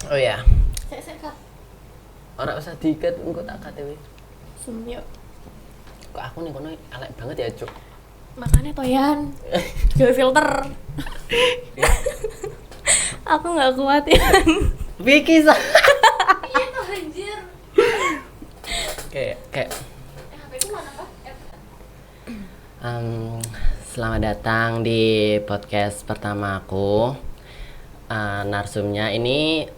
Oh ya, Sek Kak. ora usah diikat engko tak KTW. Semyok. Kok aku nih kono elek banget ya, Cuk. Makanya Toyan. Gawe filter. Aku nggak kuat ya. Vicky sa. Iya tuh anjir. Kayak HP ku mana Pak? selamat datang di podcast pertama aku. Narsumnya ini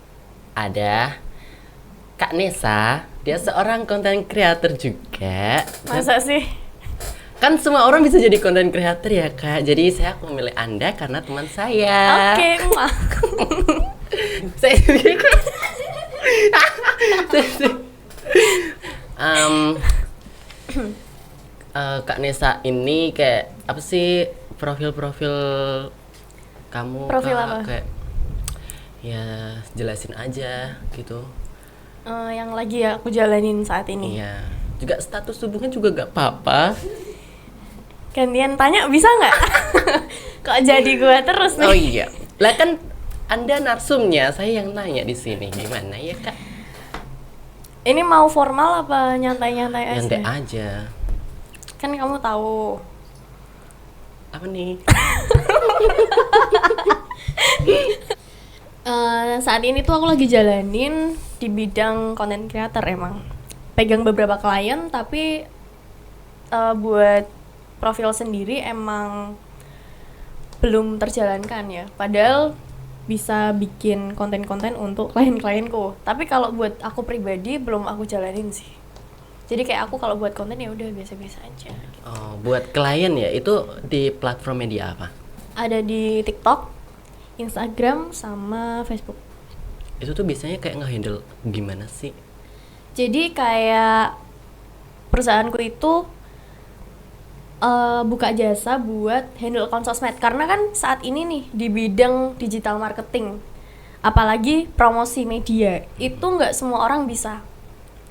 ada Kak Nesa. Dia seorang konten creator juga. Masa sih? Kan semua orang bisa jadi konten creator ya Kak. Jadi saya memilih Anda karena teman saya. Oke, mah. Saya Kak Nesa ini kayak apa sih profil kamu? Profil Kak? apa? Kayak ya jelasin aja gitu. Yang lagi ya aku jalanin saat ini. Iya. Juga status tubuhnya juga gak apa-apa. Gantian tanya bisa nggak? Kok jadi gua terus nih? Oh iya. Lah kan Anda narsumnya, saya yang nanya di sini. Gimana ya, Kak? Ini mau formal apa nyantai-nyantai aja? Nyantai aja. Kan kamu tahu. Apa nih? Saat ini tuh aku lagi jalanin di bidang content creator emang. Pegang beberapa klien tapi buat profil sendiri emang belum terjalankan ya. Padahal bisa bikin konten-konten untuk klien-klienku. Tapi kalau buat aku pribadi belum aku jalanin sih. Jadi kayak aku kalau buat konten ya udah biasa-biasa aja. Oh, buat klien ya, itu di platform media apa? Ada di TikTok, Instagram, sama Facebook. Itu tuh biasanya kayak nge-handle gimana sih? Jadi kayak perusahaanku itu buka jasa buat handle akun sosmed. Karena kan saat ini nih di bidang digital marketing, apalagi promosi media, itu nggak semua orang bisa.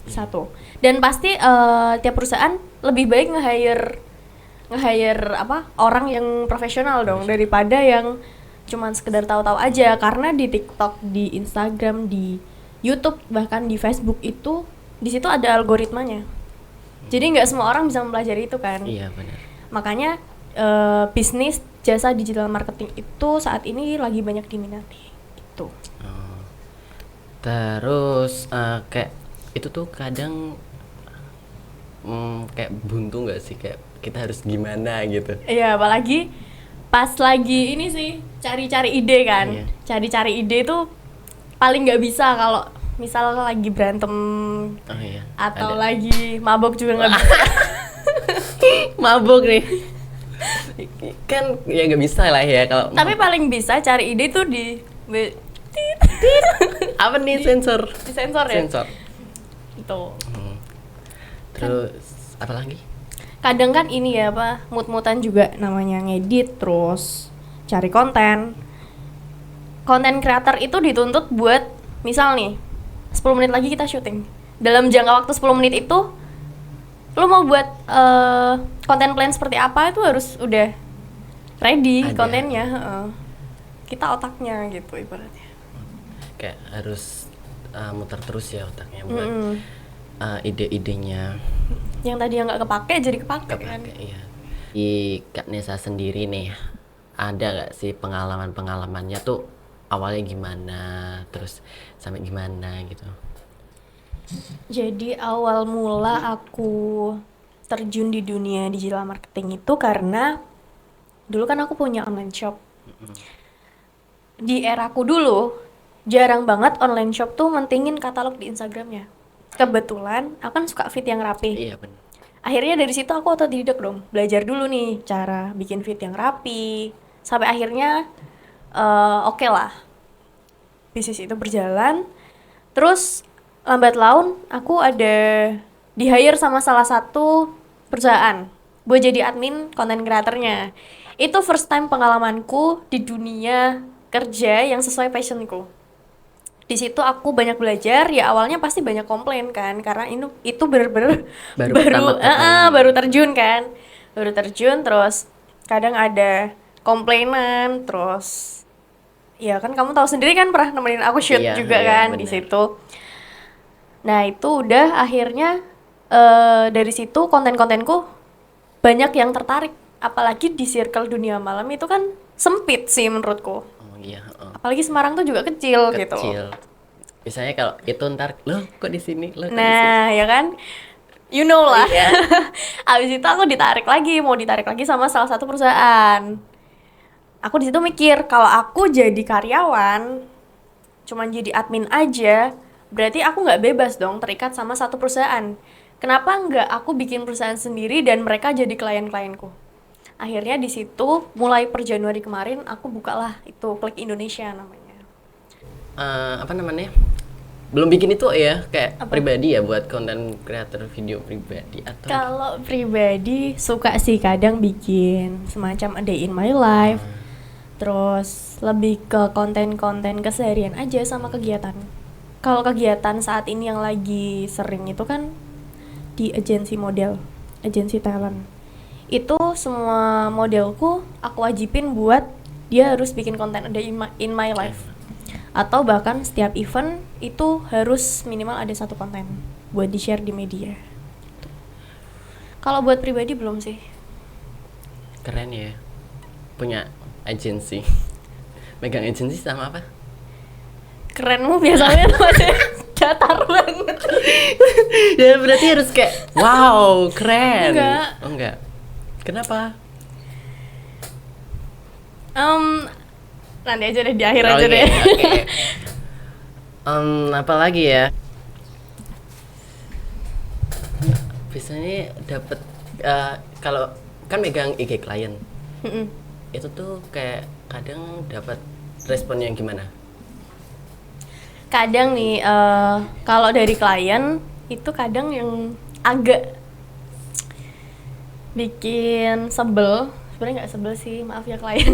Satu. Dan pasti tiap perusahaan lebih baik nge-hire apa orang yang profesional dong daripada yang cuman sekedar tahu-tahu aja. Karena di TikTok, di Instagram, di YouTube, bahkan di Facebook itu di situ ada algoritmanya. Jadi nggak semua orang bisa mempelajari itu kan. Iya, benar. Makanya bisnis jasa digital marketing itu saat ini lagi banyak diminati gitu. Oh. Terus kayak itu tuh kadang kayak buntu nggak sih, kayak kita harus gimana gitu? Iya, apalagi pas lagi ini sih cari-cari ide kan. Iya. Cari-cari ide itu paling nggak bisa kalau misal lagi berantem Oh iya. atau ada. lagi mabok juga nggak bisa. Mabuk nih. Kan ya nggak bisa lah ya kalau. Tapi paling bisa cari ide tuh di Apa nih sensor? di sensor ya. Sensor. Itu. Terus apa lagi? Kadang kan ini ya apa mut-mutan juga namanya ngedit terus cari konten. Konten creator itu dituntut buat misal nih 10 menit lagi kita syuting. Dalam jangka waktu 10 menit itu lo mau buat konten plan seperti apa itu harus udah ready Ada. kontennya. Kita otaknya gitu ibaratnya. Kayak harus muter terus ya otaknya buat ide-idenya. Yang tadi yang nggak kepake jadi kepake kan. Kepake, iya. Di Kak Nesa sendiri nih, ada nggak sih pengalamannya tuh awalnya gimana, terus sampai gimana gitu? Jadi awal mula aku terjun di dunia digital marketing itu karena dulu kan aku punya online shop. Di eraku dulu jarang banget online shop tuh mentingin katalog di Instagramnya. Kebetulan aku kan suka feed yang rapi. Iya benar. Akhirnya dari situ aku otodidak dong, belajar dulu nih cara bikin feed yang rapi. Sampai akhirnya oke lah, bisnis itu berjalan. Terus lambat laun aku ada di hire sama salah satu perusahaan buat jadi admin konten kreatornya. Itu first time pengalamanku di dunia kerja yang sesuai passionku. Di situ aku banyak belajar. Ya awalnya pasti banyak komplain kan karena itu bener-bener Baru pertama kali. baru terjun kan. Baru terjun terus kadang ada komplainan terus Ya kan kamu tahu sendiri kan pernah nemenin aku shoot Iya, juga iya, kan di benar. situ. Nah itu udah akhirnya dari situ konten-kontenku banyak yang tertarik. Apalagi di circle dunia malam itu kan sempit sih menurutku. Oh iya, heeh. Apalagi Semarang tuh juga kecil gitu. Kecil. Misalnya kalau itu ntar, loh kok di sini, loh kok di sini. Nah ya kan, you know lah. Iya. Abis itu aku mau ditarik lagi sama salah satu perusahaan. Aku di situ mikir kalau aku jadi karyawan, cuman jadi admin aja, berarti aku nggak bebas dong terikat sama satu perusahaan. Kenapa nggak aku bikin perusahaan sendiri dan mereka jadi klien-klienku? Akhirnya di situ mulai per Januari kemarin aku bukalah itu Klik Indonesia namanya. Apa namanya? Belum bikin itu ya, kayak Apa? pribadi ya buat konten creator video pribadi atau Kalau pribadi suka sih kadang bikin semacam a day in my life. Terus lebih ke konten-konten keseharian aja sama kegiatan. Kalau kegiatan saat ini yang lagi sering itu kan di agensi model, agensi talent. Itu semua modelku aku wajibin buat dia harus bikin konten a day in my life. Atau bahkan setiap event itu harus minimal ada satu konten buat di-share di media. Kalau buat pribadi belum sih. keren ya. Punya agensi. Megang agensi sama apa? Kerenmu biasanya masih datar banget. Ya berarti harus kayak wow, keren. Enggak. Oh enggak. Kenapa? Nanti aja deh di akhir aja Oke, deh. oke. Apa lagi ya? Biasanya dapat kalau kan megang IG klien, Mm-mm. itu tuh kayak kadang dapat respon yang gimana? Kadang nih kalau dari klien itu kadang yang agak bikin sebel. Sebenarnya nggak sebel sih, maaf ya klien.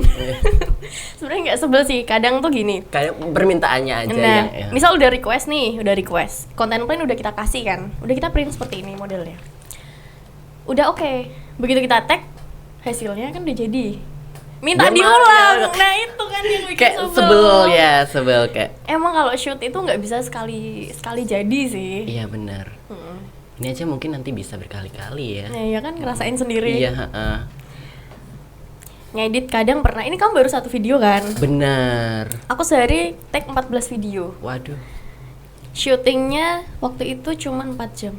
Sebenarnya nggak sebel sih. Kadang tuh gini. Kayak permintaannya aja Nah, yang ya. misal udah request nih, konten plan udah kita kasih kan, udah kita print seperti ini modelnya. Udah oke. Begitu kita tag, hasilnya kan udah jadi. Minta Dia diulang. mau- Nah itu kan yang bikin Kayak sebel kayak. Emang kalau shoot itu nggak bisa sekali jadi sih. Iya benar. Mm-mm. Ini aja mungkin nanti bisa berkali-kali ya. Nah ya kan ngerasain sendiri. Iya, heeh. Ngedit kadang pernah, ini kamu baru satu video kan? Benar. Aku sehari tag 14 video. Waduh, Syutingnya waktu itu cuma 4 jam.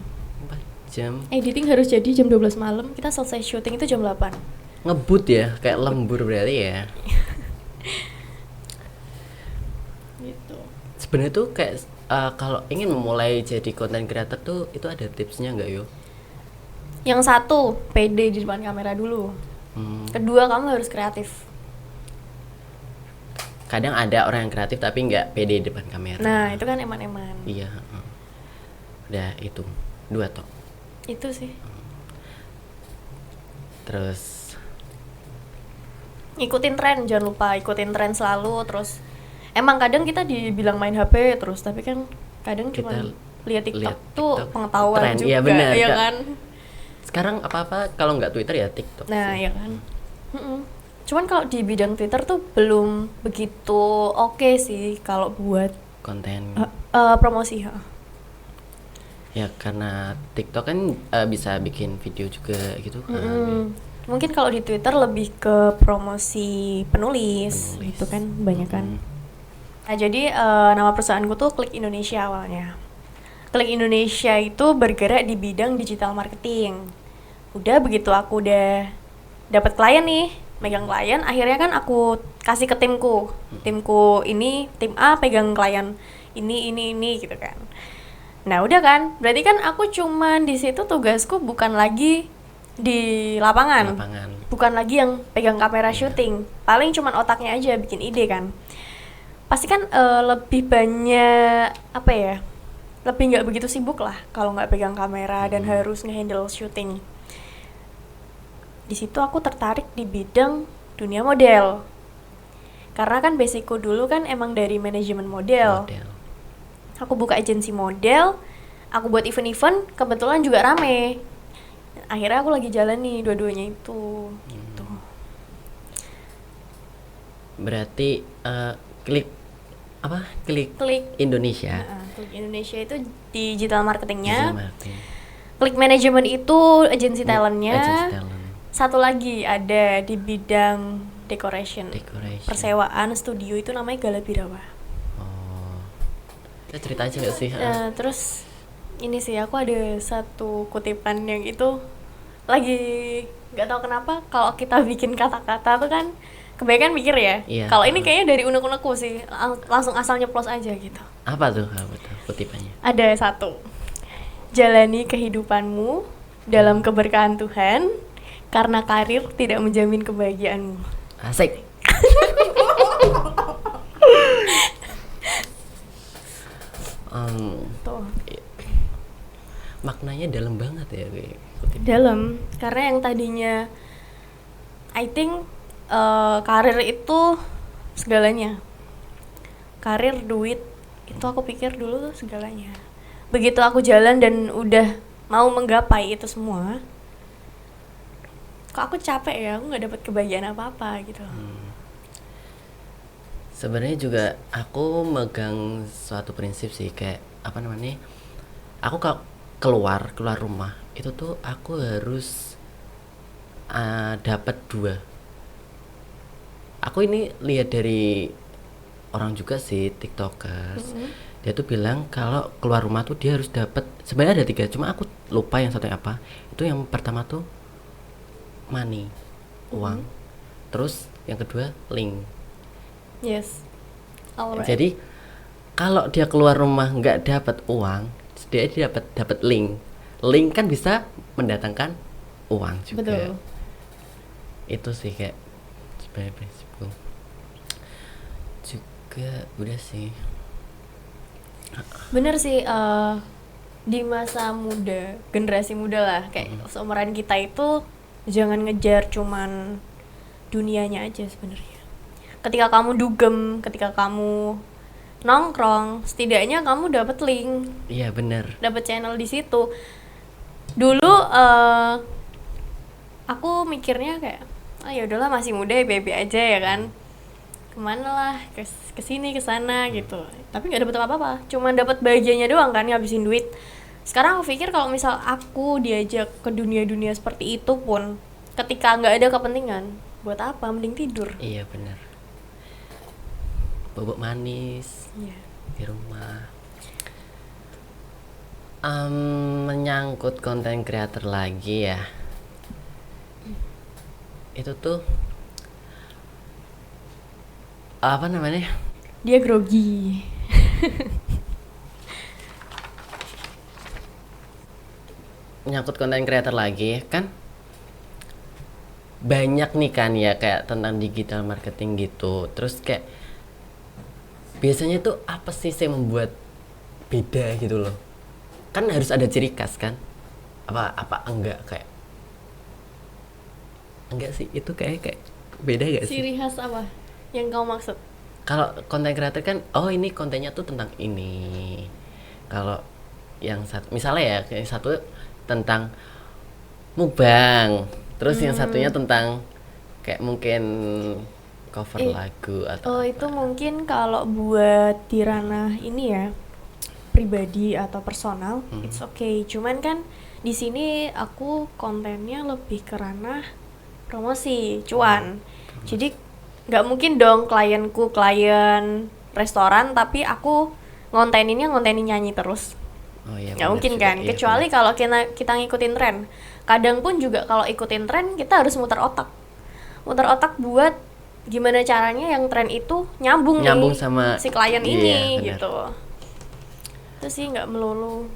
4 jam. Editing harus jadi jam 12 malam. Kita selesai syuting itu jam 8. Ngebut ya, kayak lembur berarti ya. Gitu. Sebenarnya tuh kayak kalau ingin memulai jadi content creator tuh itu ada tipsnya nggak yo? Yang satu, pede di depan kamera dulu. Kedua, kamu harus kreatif. Kadang ada orang yang kreatif tapi nggak pede di depan kamera. Nah, itu kan eman-eman. Iya. Udah itu 2 toh. Itu sih. Terus Ikutin tren, jangan lupa ikutin tren selalu. Terus emang kadang kita dibilang main HP terus, tapi kan kadang Kita cuma lihat TikTok lihat tuh TikTok, pengetahuan tren. juga, Iya, benar, ya Kak. kan? sekarang apa-apa kalau nggak Twitter ya TikTok. Nah, sih. ya kan. Mm-mm. Cuman kalau di bidang Twitter tuh belum begitu oke sih kalau buat Konten. promosi. Ya karena TikTok kan bisa bikin video juga gitu kan. Mungkin kalau di Twitter lebih ke promosi penulis. Itu kan banyak kan. Nah, jadi nama perusahaanku tuh Klik Indonesia awalnya. Klik Indonesia itu bergerak di bidang digital marketing. Udah begitu aku udah dapat klien nih, megang klien, akhirnya kan aku kasih ke timku. Timku ini, tim A pegang klien ini gitu kan. Nah, udah kan? Berarti kan aku cuman di situ tugasku bukan lagi di lapangan. Bukan lagi yang pegang kamera syuting. Paling cuman otaknya aja bikin ide kan. Pasti kan lebih banyak apa ya? Lebih nggak begitu sibuk lah kalau nggak pegang kamera dan harus ngehandle syuting. Di situ aku tertarik di bidang dunia model. Karena kan basicku dulu kan emang dari manajemen model. Aku buka agensi model, aku buat event-event, kebetulan juga rame. Akhirnya aku lagi jalan nih dua-duanya itu. Gitu. Berarti Klik apa? Klik Klik Indonesia. Klik Indonesia itu digital marketingnya. Digital marketing. Klik manajemen itu agensi talentnya. Agency talent. Satu lagi ada di bidang decoration. Decoration. Persewaan studio itu namanya Gala Birawa. Oh. Kita cerita aja nggak sih? Terus ini sih aku ada satu kutipan yang itu lagi nggak tahu kenapa kalau kita bikin kata-kata tuh kan kebanyakan mikir ya. Iya. Kalau ini kayaknya dari unek-unekku sih, langsung asal nyeplos aja gitu. Apa tuh? Apa tuh kutipannya? Ada satu. Jalani kehidupanmu dalam keberkahan Tuhan, karena karir tidak menjamin kebahagiaanmu. Asik. Tuh. Maknanya dalam banget ya kayak kutipan. Dalam, karena yang tadinya I think karir itu segalanya. Karir, duit, itu aku pikir dulu tuh segalanya. Begitu aku jalan dan udah mau menggapai itu semua, kok aku capek ya, aku nggak dapat kebahagiaan apa-apa gitu. Sebenarnya juga aku megang suatu prinsip sih, kayak apa namanya? Aku kalau keluar rumah itu tuh aku harus dapat dua. Aku ini lihat dari orang juga sih, tiktokers. Dia tuh bilang kalau keluar rumah tuh dia harus dapat, sebenarnya ada 3, cuma aku lupa yang satu apa. Itu yang pertama tuh money, uang. Terus yang kedua link. Yes. Alright. Jadi kalau dia keluar rumah nggak dapat uang, dia dapat link. Link kan bisa mendatangkan uang juga. Betul. Itu sih kayak sebenarnya prinsipku. Juga udah sih. Bener sih, di masa muda, generasi muda lah, kayak seumuran kita itu jangan ngejar cuman dunianya aja sebenarnya. Ketika kamu dugem, ketika kamu nongkrong, setidaknya kamu dapat link, Iya bener. dapat channel di situ. Dulu aku mikirnya kayak, ya udahlah masih muda ya, baby aja ya kan. Kemana lah, kesini kesana gitu, tapi nggak dapet apa-apa, cuman dapat bahagianya doang kan, ngabisin duit. Sekarang aku pikir kalau misal aku diajak ke dunia-dunia seperti itu pun, ketika nggak ada kepentingan, buat apa, mending tidur. Iya bener. Bobok manis Iya. di rumah. Menyangkut konten creator lagi ya, itu tuh apa namanya? Dia grogi. Menyangkut konten creator lagi kan banyak nih kan ya, kayak tentang digital marketing gitu. Terus kayak biasanya tuh apa sih yang membuat beda gitu loh? Kan harus ada ciri khas kan? Apa enggak, kayak enggak sih, itu kayak beda gak sih? Ciri khas apa yang kau maksud? Kalau konten creator kan, oh ini kontennya tuh tentang ini. Kalau yang satu, misalnya ya, yang satu tentang mukbang, terus yang satunya tentang kayak mungkin cover lagu atau Oh, itu mungkin kalau buat di ranah ini ya, pribadi atau personal, it's okay. Cuman kan di sini aku kontennya lebih ke ranah promosi, cuan. Jadi nggak mungkin dong klienku klien restoran tapi aku ngontenin nyanyi terus. Oh iya, Nggak bener mungkin juga, kan, iya, kecuali bener. kalau kita ngikutin tren. Kadang pun juga kalau ikutin tren kita harus muter otak buat gimana caranya yang tren itu nyambung nih sama si klien iya, ini bener. gitu. Itu sih nggak melulu.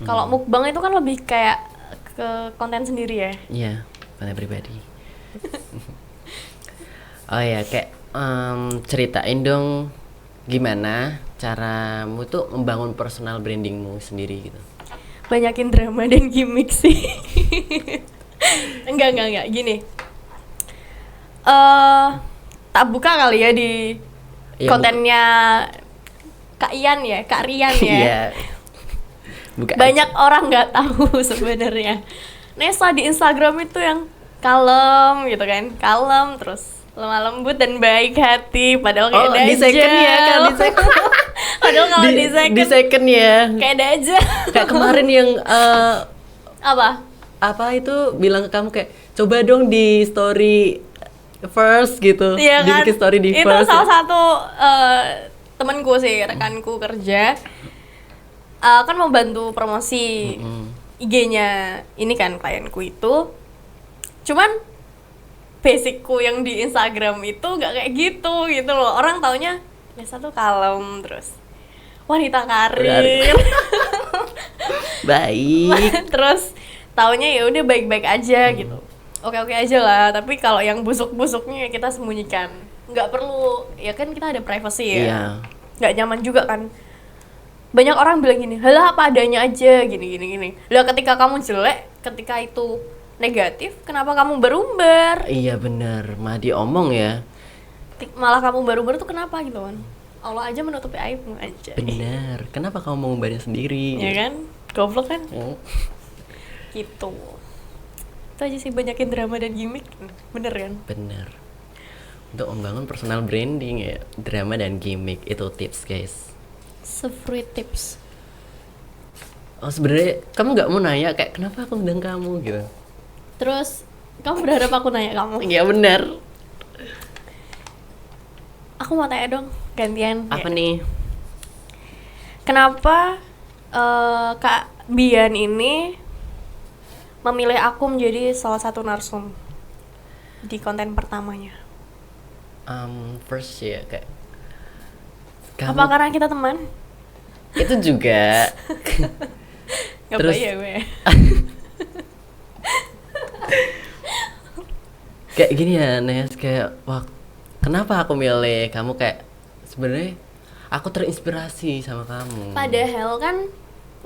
Kalau mukbang itu kan lebih kayak ke konten sendiri ya. Iya, konten pribadi. Oh ya, kayak ceritain dong gimana caramu tuh membangun personal brandingmu sendiri gitu. Banyakin drama dan gimmick sih. enggak gini. Tak buka kali ya di Iya, kontennya Kak Rian ya. Iya. Buka Banyak orang nggak tahu sebenarnya. Nesa di Instagram itu yang kalem gitu kan, kalem terus lemah lembut dan baik hati, padahal kayak Oh, di second ya kan, di second. Padahal kalau di second, di second ya. kayak Dajjal. Kayak kemarin yang Apa? apa itu bilang ke kamu kayak coba dong di story first gitu. Iya kan? Dibikin story di Itu first. salah Ya. satu temanku sih, rekanku kerja. Kan mau bantu promosi IG-nya ini kan klienku itu. Cuman basicku yang di Instagram itu nggak kayak gitu loh. Orang taunya biasa tuh kalem, terus wanita karir. Baik. Terus taunya ya udah baik-baik aja gitu. Oke-oke aja lah, tapi kalau yang busuk-busuknya kita sembunyikan. Nggak perlu, ya kan kita ada privacy ya. Iya. Nggak nyaman juga kan. Banyak orang bilang gini, halah apa adanya aja, gini. Lah ketika kamu jelek, ketika itu negatif, kenapa kamu berumbar? Iya benar, mah diomong ya. Malah kamu baru-baru tuh kenapa gitu kan? Allah aja menutupi aibmu aja. Benar. Kenapa kamu mengumbarnya sendiri? Ya kan? Goblok kan? Oh, Gitu. Itu aja sih, banyakin drama dan gimmick. Bener kan? benar. Untuk membangun personal branding ya, drama dan gimmick itu tips guys. Free tips. Oh sebenarnya kamu nggak mau nanya kayak kenapa aku undang kamu gitu? Terus kamu berharap aku nanya kamu? Iya benar. Aku mau tanya dong, gantian. Apa Ya. nih? Kenapa Kak Bian ini memilih aku menjadi salah satu narsum di konten pertamanya? First ya kayak Apa karena kita teman? itu juga. Gak Terus- ya gue. Kayak gini ya Nes, kayak wah kenapa aku milih kamu, kayak sebenarnya aku terinspirasi sama kamu. Padahal kan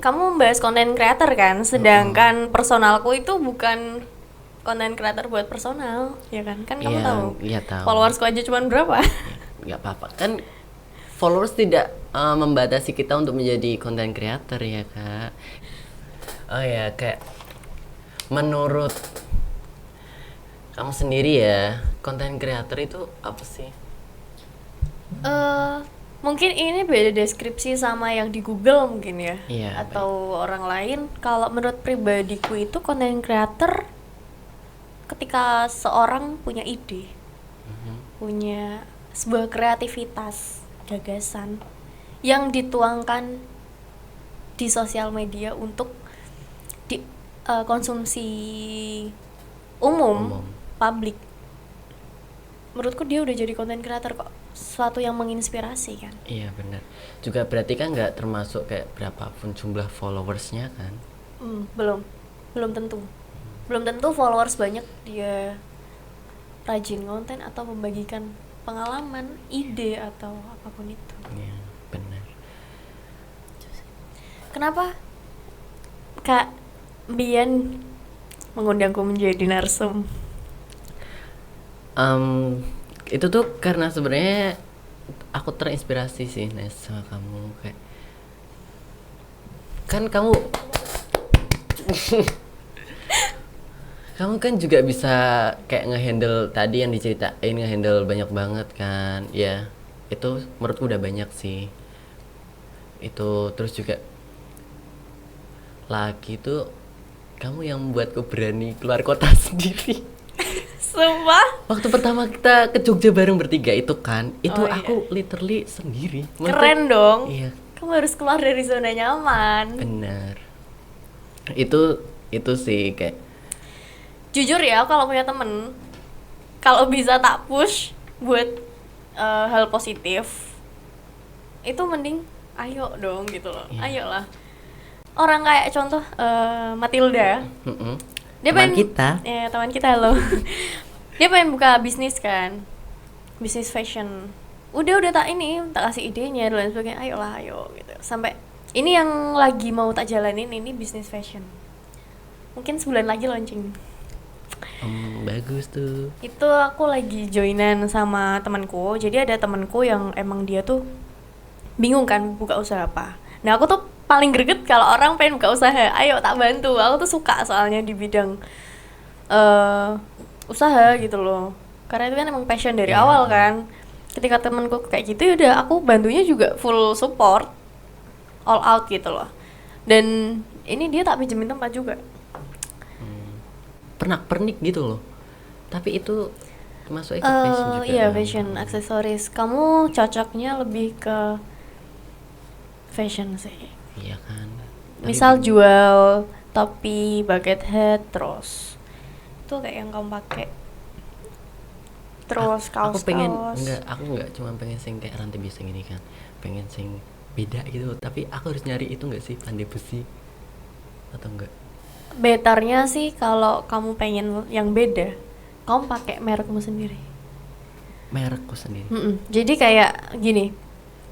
kamu membahas konten creator kan, sedangkan personalku itu bukan konten creator buat personal, ya kan? Kan kamu Iya, tahu. iya tahu. Followersku aja cuman berapa? Nggak apa-apa kan, followers tidak membatasi kita untuk menjadi content creator ya kak. Oh ya, kayak menurut kamu sendiri ya, content creator itu apa sih? Mungkin ini beda deskripsi sama yang di Google mungkin ya. Iya, Atau orang lain. Kalau menurut pribadiku itu content creator ketika seorang punya ide, punya sebuah kreativitas, gagasan yang dituangkan di sosial media untuk konsumsi umum, publik. Menurutku dia udah jadi content creator kok, sesuatu yang menginspirasi kan. Iya benar. Juga berarti kan nggak termasuk kayak berapapun jumlah followersnya kan? Belum tentu. Belum tentu followers banyak dia rajin konten atau membagikan pengalaman, ide atau apapun itu. Iya benar. Kenapa Kak Bian mengundangku menjadi narsum? Itu tuh karena sebenarnya aku terinspirasi sih Nes sama kamu, kayak kan kamu kamu kan juga bisa kayak ngehandle tadi yang diceritain, ngehandle banyak banget kan ya. Itu menurutku udah banyak sih itu. Terus juga lagi tuh kamu yang membuatku berani keluar kota sendiri. Sumpah Waktu pertama kita ke Jogja bareng bertiga itu kan, itu Oh, iya. aku literally sendiri. Maksudnya- keren dong. Iya, Kamu harus keluar dari zona nyaman. benar. Itu sih kayak Jujur ya, kalau punya temen, kalau bisa tak push buat hal positif, itu mending ayo dong gitu loh. Iya. Ayolah. Orang kayak contoh Matilda, dia teman pengen kita. ya teman kita loh. Dia pengen buka bisnis kan, bisnis fashion. Udah tak kasih idenya dan lain sebagainya. Ayolah ayo gitu. Sampai ini yang lagi mau tak jalanin ini bisnis fashion. Mungkin sebulan lagi launching. Bagus tuh. Itu aku lagi joinan sama temanku. Jadi ada temanku yang emang dia tuh bingung kan buka usaha apa. Nah aku tuh paling greget kalau orang pengen buka usaha. Ayo tak bantu. Aku tuh suka soalnya di bidang usaha gitu loh. karena itu kan emang passion dari Iya. awal kan. Ketika temenku kayak gitu, ya udah aku bantunya juga full support, all out gitu loh. Dan ini dia tak pinjemin tempat juga. Pernik gitu loh, tapi itu masuk ke fashion juga Iya, kan? fashion, aksesoris. Kamu cocoknya lebih ke fashion sih. Iya kan. Tapi Misal bingung. jual topi, bucket hat, terus itu kayak yang kamu pakai. Terus Aku pengen kaos-kaos. aku nggak cuma pengen sing kayak rantai biasa gini kan, pengen sing beda gitu, tapi aku harus nyari itu nggak sih, pandai besi atau enggak? Betternya sih kalau kamu pengen yang beda, kamu pakai merekmu sendiri. Merekku sendiri. Jadi kayak gini,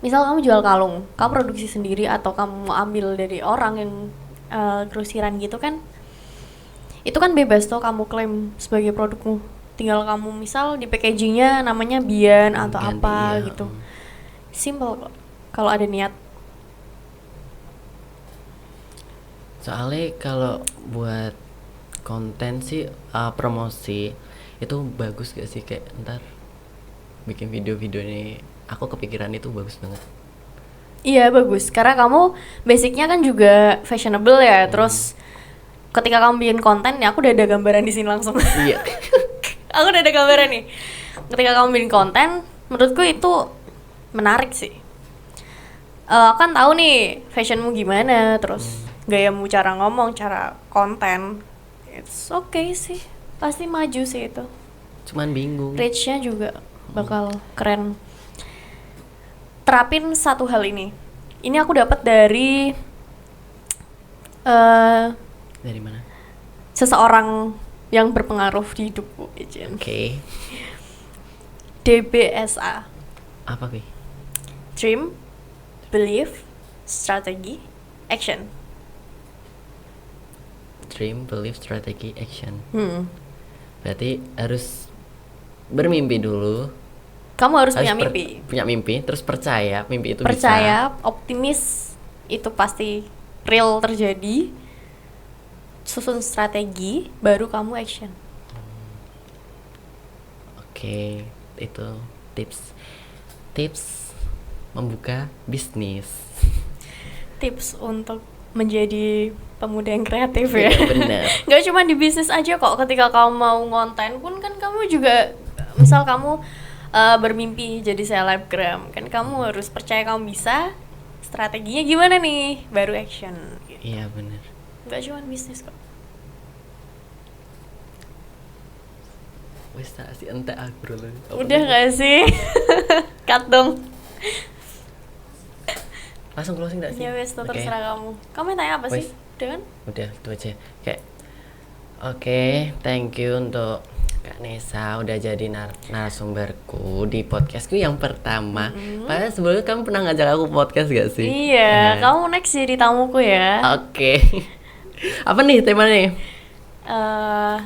misal kamu jual kalung, kamu produksi sendiri atau kamu mau ambil dari orang yang grosiran gitu kan, itu kan bebas tuh kamu klaim sebagai produkmu. Tinggal kamu misal di packagingnya namanya Bian atau Ganti, apa iya, gitu. Simple kok, kalau ada niat. Soalnya kalau buat konten sih, promosi itu bagus gak sih, kayak ntar bikin video-video ini, aku kepikiran itu bagus banget. Iya bagus, karena kamu basicnya kan juga fashionable ya. Terus ketika kamu bikin konten, ya aku udah ada gambaran di sini langsung. Iya. Aku udah ada gambaran nih. Ketika kamu bikin konten, menurutku itu menarik sih. Kan tahu nih fashionmu gimana, terus gayamu, cara ngomong, cara konten. It's okay sih, pasti maju sih itu. Cuman bingung. Reach-nya juga bakal keren. Terapin satu hal ini. Ini aku dapat dari Dari mana? seseorang yang berpengaruh di hidupku, Ejen. Oke. DBSA. Apa sih? Dream, Believe, Strategy, Action. Dream, believe, strategy, action. Berarti harus bermimpi dulu. Kamu harus punya Harus mimpi. punya mimpi, terus percaya mimpi itu bisa. Percaya, optimis, itu pasti real terjadi. Susun strategi, baru kamu action. Oke, itu tips membuka bisnis. Tips untuk menjadi pemuda yang kreatif ya. Iya, benar. Gak cuma di bisnis aja kok, ketika kamu mau ngonten pun kan kamu juga, misal kamu bermimpi jadi selebgram, kan kamu harus percaya kamu bisa, strateginya gimana nih, baru action gitu. Iya benar. Gak cuma bisnis kok. Wes tak si ente agro loh. Udah gak sih? Cut dong. Langsung closing gak sih? Ya wes, Oke. terserah kamu. Kamu yang tanya apa sih? Wes. Udah kan? Udah itu aja. Kayak oke, thank you untuk Kak Nesa udah jadi narasumberku di podcastku yang pertama. Padahal sebelumnya kamu pernah ngajak aku podcast gak sih? Iya, kamu next jadi tamuku ya. Oke. Apa nih temanya nih? eh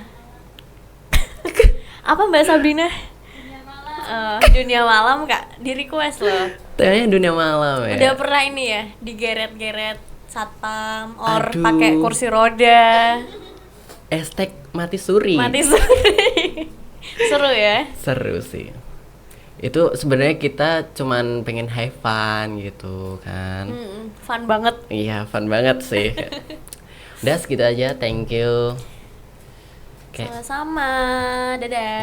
Apa Mbak Sabrina? Dunia malam Kak, di request loh. Temanya dunia malam ya. Udah pernah ini ya, digeret-geret satpam, or Aduh. pakai kursi roda, Hashtag mati suri. mati suri. Seru ya? Seru sih. Itu sebenarnya kita cuman pengen have fun gitu kan. Fun banget. Iya, fun banget sih. Udah segitu aja, thank you. Oke. Sama-sama, dadah.